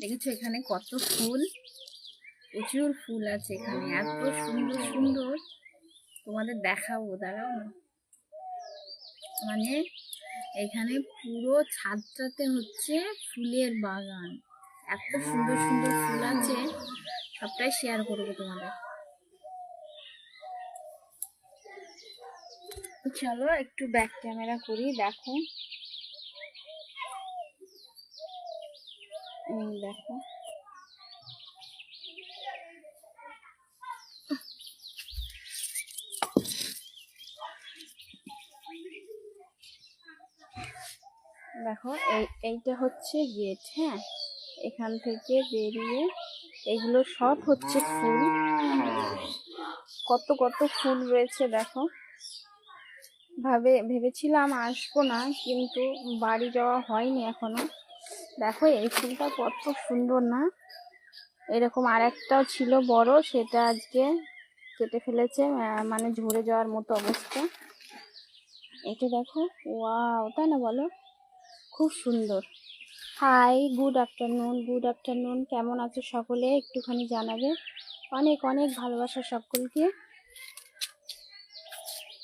দেখেছো এখানে কত ফুল, প্রচুর ফুল আছে এখানে, এত সুন্দর সুন্দর। তোমাদের দেখাবো, দাঁড়াও না। মানে এখানে পুরো ছাদটাতে হচ্ছে ফুলের বাগান, এত সুন্দর সুন্দর ফুল আছে, সবটাই শেয়ার করবো তোমাদের। চলো একটু ব্যাক ক্যামেরা করি, দেখো দেখো দেখো এইটা হচ্ছে গেট। হ্যাঁ, এখান থেকে বেরিয়ে এগুলো সব হচ্ছে ফুল, কত কত ফুল রয়েছে দেখো। ভেবেছিলাম আসবো না, কিন্তু বাড়ি যাওয়া হয়নি এখনো। দেখো এই ফুলটা কত সুন্দর না, এরকম আর একটাও ছিল বড়, সেটা আজকে কেটে ফেলেছে, মানে ঝরে যাওয়ার মতো অবস্থা। এটা দেখো, ওয়াও, তাই না বলো? খুব সুন্দর। Hi, good afternoon, good afternoon. কেমন আছো সকলে, একটুখানি জানাবে। অনেক অনেক ভালোবাসা সকলকে।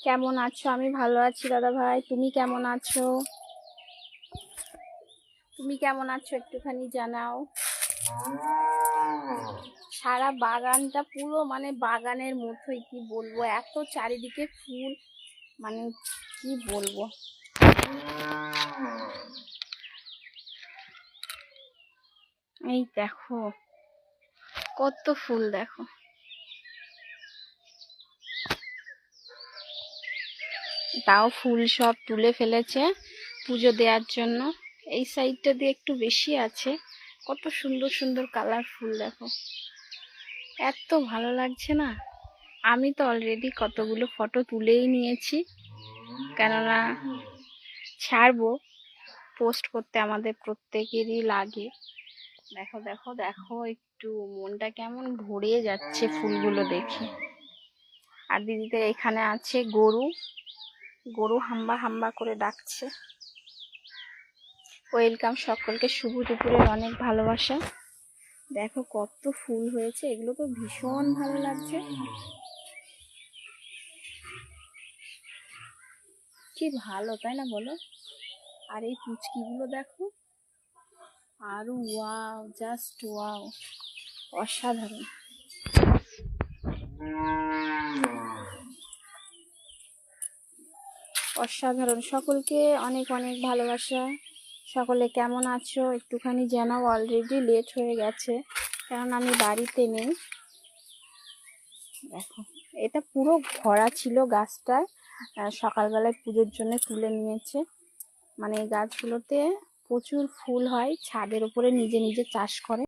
কেমন আছো? আমি ভালো আছি দাদা ভাই, তুমি কেমন আছো? তুমি কেমন আছো একটুখানি জানাও। সারা বাগানটা পুরো মানে বাগানের মতোই, কি বলবো, এত চারিদিকে ফুল, মানে কি বলবো। এই দেখো কত ফুল, দেখো তাও ফুল সব তুলে ফেলেছে পুজো দেওয়ার জন্য। এই সাইডটা দিয়ে একটু বেশি আছে, কত সুন্দর সুন্দর কালারফুল, দেখো এত ভালো লাগছে না। আমি তো অলরেডি কতগুলো ফটো তুলেই নিয়েছি, কেননা ছাড়বো, পোস্ট করতে আমাদের প্রত্যেকেরই লাগে। দেখো দেখো দেখো, একটু মনটা কেমন ভরে যাচ্ছে ফুলগুলো দেখে। আর দিদিদের এখানে আছে গরু, গরু হাম্বা হাম্বা করে ডাকছে। ওয়েলকাম সকলকে, শুভ দুপুরের অনেক ভালোবাসা। দেখো কত ফুল হয়েছে, এগুলো তো ভীষণ ভালো লাগছে, কি ভালো, তাই না বলো? আর এই পুচকিগুলো দেখো, আরো ওয়াও, জাস্ট ওয়াও, অসাধারণ। অসাধারণ। সকলকে অনেক অনেক ভালোবাসা। সকলে কেমন আছো একটুখানি জানাও। অলরেডি লেট হয়ে গেছে, কারণ আমি বাড়িতে নেই। দেখো এটা পুরো ভরা ছিল গাছটায়, সকালবেলায় পুজোর জন্য তুলে নিয়েছে। মানে এই গাছগুলোতে প্রচুর ফুল হয়, ছাদের উপরে নিজে নিজে চাষ করে।